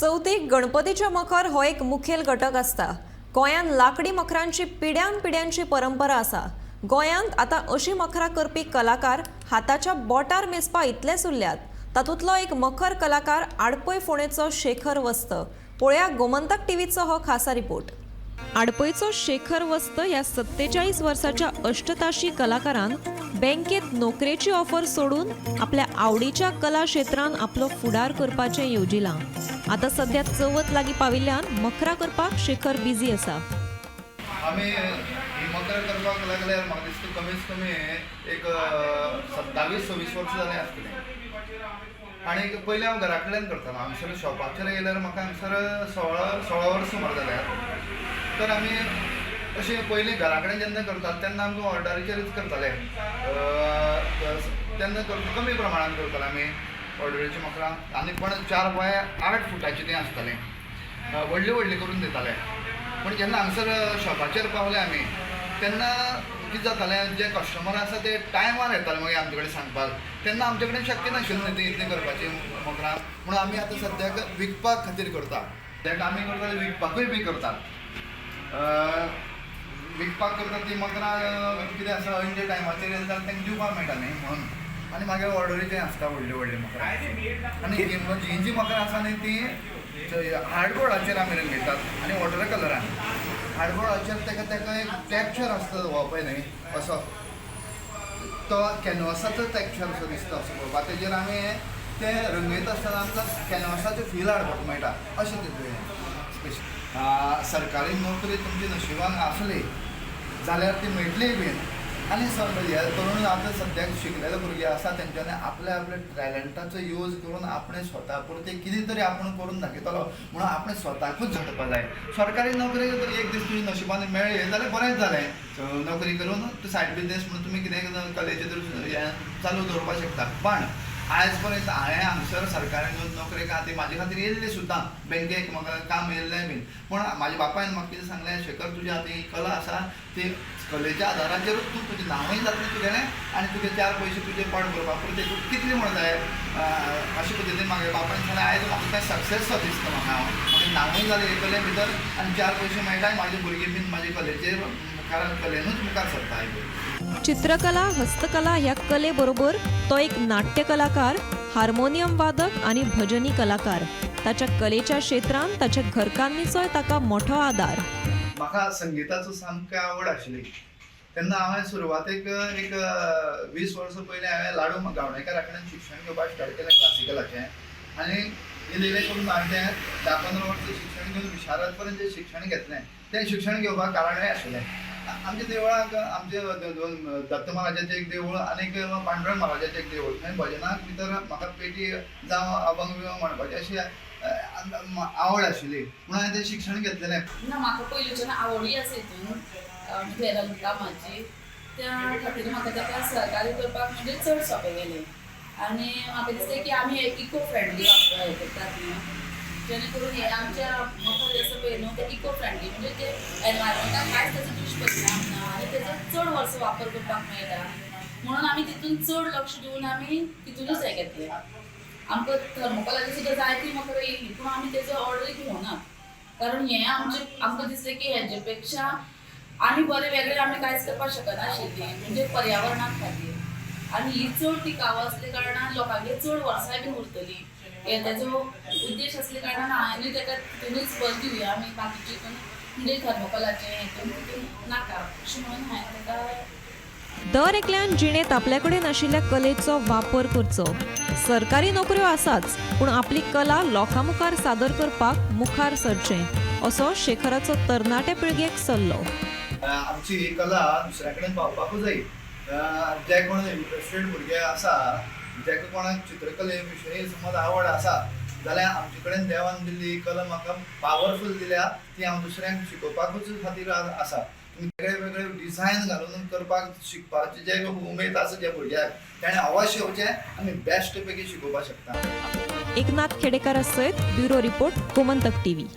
चौथीक गणपतीचे मखर हो एक मुखेल घटक असता। गोंयांत लाकडी मखरांची पिढ्यान पिढ्यांची परंपरा आसा। गोंयांत आता अशी मखरां करपी कलाकार हाताच्या बोटार मेजपा इतलेच उरल्यात। तातूंतलो एक मखर कलाकार आडपय फोंडेचो शेखर वस्त। पळया गोमंतक टीव्हीचो हो खासा रिपोर्ट। आडपयचो शेखर वस्त ह्या 47 वर्साच्या अष्टताशी कलाकारान बँकेत नोकरेची ऑफर सोडून आपल्या आवडीच्या कला क्षेत्रांत आपलो फुडार करपाचें येवजिलां। आता सध्या चवथ लागीं पाविल्ल्यान मखरां करपाक शेखर बिझी आसा। आम्ही ही मकर करपाक लागल्यार म्हाका दिसता कमीत कमी एक 27-26 वर्सां जालीं आसतलीं। आनी पयलीं हांव घरा कडेन करतालो। हांगसर शॉपाचेर गेल्यार म्हाका हांगसर 16 वर्सां सुमार जाल्यात। तर आमी अशें पयलीं घरा कडेन जेन्ना करतात तेन्ना आमकां ऑर्डरीचेरच करताले। तेन्ना कमी प्रमाणांत करताले आमी ऑर्डरीची मखरां। आनी पण 4 बाय 8 फुटाची ती आसतालीं, व्हडली व्हडली करून दिताले। पण जेन्ना हांगसर शॉपाचेर पावले आमी तेन्ना कितें जातालें, जे कस्टमर आसा ते टायमार येताले मागीर आमचे कडेन सांगपाक। तेन्ना आमचे कडेन शक्य नाशिल्लें ती इतली करपाची मखरां। म्हणून आमी आतां सद्याक विकपाक खातीर करता। तेका आमी करता विकपाकूय बी करतात। विकपाक करता ती मखरां कितें आसा, अंजे टायमाचेर येता जाल्यार तांकां दिवपाक मेळटा न्ही म्हणून। आनी मागीर ऑर्डरीचें आसता व्हडली व्हडली मखरां। आनी ही जी मखरां आसा न्ही ती हार्डबोर्डाचेर आमी रंगयतात आनी वॉटर कलरान। हार्डबोर्डाचेर तेका एक टॅक्चर आसता हो पळय न्ही असो, तो कॅनवासाचो टॅक्चर असो दिसता असो पळोवपाक। तेजेर आमी ते रंगयता आसतना आमकां कॅनवासाचो फील हाडपाक मेळटा अशें तेजें। सरकारी नोकरी तुमची नशिबान आसली जाल्यार ती मेळटली बीन। आनी हे करून आतां सद्याक शिकलेले भुरगे आसा तेंच्यांनी आपल्या टॅलंटाचो यूज करून आपणें स्वता पुरतें कितें तरी आपूण करून दाखयतलो म्हणून आपणें स्वताकूच झटपा जाय। सरकारी नोकरी जर एक दीस तुजी नशिबान मेळ्ळी जाल्यार बरेंच जालें। नोकरी करून सायड बिजनेस म्हणून तुमी कितें कलेचें तर चालू दवरपाक शकता। पण आयज पर्यंत हांवें हांगसर सरकारी नोकरे खातीर म्हाजे खातीर येयल्ली सुद्दां, बँकेक म्हाका काम येयल्लें बीन। पूण म्हाज्या बापायन म्हाका कितें सांगलें, शेखर तुजी आतां ही कला आसा ती कलेच्या आदाराचेरूच तूं तुजें नांवूय जातलें तुगेलें आनी तुगे 4 पयशे तुजे पाड करपा पुरते तूं कितलें म्हण जाय अशे पद्दतीन म्हाज्या बापायन सांगलें। आयज म्हाका तें सक्सेस सो दिसता म्हाका। म्हाका नांवूय जालें हे कले भितर आनी 4 पयशे मेळटाय। म्हाजे भुरगीं बीन म्हाजे कलेचेर कलेनूच मुखार सरता। चित्रकला, हस्तकला ह्या कले बरोबर तो एक नाट्य कलाकार, हार्मोनियम वादक आणि भजनी कलाकार। ताच्या कलेच्या क्षेत्रांत ताच्या घरकान्नीचोय ताका मोठो आदार। म्हाका संगीताचो सामकी आवड आशिल्ली। तेन्ना हांवें सुरवातेक एक 20 वर्सां पयलीं हांवें लाडू गावणेकारा कडेन शिक्षण घेवपाक स्टार्ट केलें क्लासिकलाचें। आनी इल्लें करून हांवें तें 10-15 वर्सां शिक्षण घेवन विशारद पर्यंत जें शिक्षण घेतलें तें शिक्षण घेवपाक कारणय आशिल्लें। आमच्या देवळाक आमचे दत्त महाराजाचें एक देवूळ आनी पांडुरंग महाराजाचें एक देवूळ। थंय भजनाक भितर म्हाका पेटी जावं अभंग बिभंग म्हणपाची अशी आवड आशिल्ली म्हणून हांवें तें शिक्षण घेतलेलें। ना म्हाका पयलींच्यान आवडूय आसा हितून म्हणजे रंगकामाची, त्या खातीर म्हाका ताका सहकार्य करपाक म्हणजे चड सोंपें गेलें। आनी म्हाका दिसता की आमी इको फ्रेंडली हें करतात न्हू, जेणे करून हे आमच्या मखर जे आसा पळय न्हू ते इको फ्रेंडली म्हणजे ते एनवायरमेंटाक कांयच ताचो दुश्परिणाम ना आनी तेजो चड वर्सां वापर करपाक मेळटा। म्हणून आमी तितून चड लक्ष दिवन आमी तितूनच हें घेतलें। आमकां थर्मोकोलाची सुद्दां जायती मखरां येयलीं पूण आमी तेजो ऑर्डर घेवनात, कारण हें आमकां दिसलें की हेजे पेक्षा आनी बरें वेगळें आमी कांयच करपाक शकनाशिल्लीं म्हणजे पर्यावरणा खातीर। आनी ही चड टिकाव आसले कारणान लोकांगेर चड वर्सां बीन उरतलीं हे तेजो उद्देश आसले कारणान हांवेंय ताका तितूनच भर दिवया आमी बाकीचे हितून म्हणजे थर्मोकोलाचें हितून नाका अशें म्हणून हांवें ताका। दर एकल्यान जिणेंत आपल्या कडेन आशिल्ल्या कलेचो वापर करचो। सरकारी नोकऱ्यो आसाच पूण आपली कला लोकां मुखार सादर करपाक मुखार सरचें असो शेखराचो तरणाटे पिळगेक सल्लो। आमची ही कला दुसऱ्या कडेन पावपाकूच जाय। जे कोण इंट्रस्टेड भुरगे आसा, जेका कोणाक चित्रकले विशयी समज आवड आसा जाल्यार आमचे कडेन देवान दिल्ली ही कला म्हाका पावरफूल दिल्या ती हांव दुसऱ्यांक शिकोवपाकूच खातीर आसा। वेगळे वेगळे डिझायन घालून करपाक शिकपाची जे उमेद आसा ज्या भुरग्याक ताणें अवश्य येवचें आनी बेस्ट पैकी शिकोवपाक शकता। एकनाथ खेडेकारा सयत ब्युरो रिपोर्ट गोमंतक टीव्ही।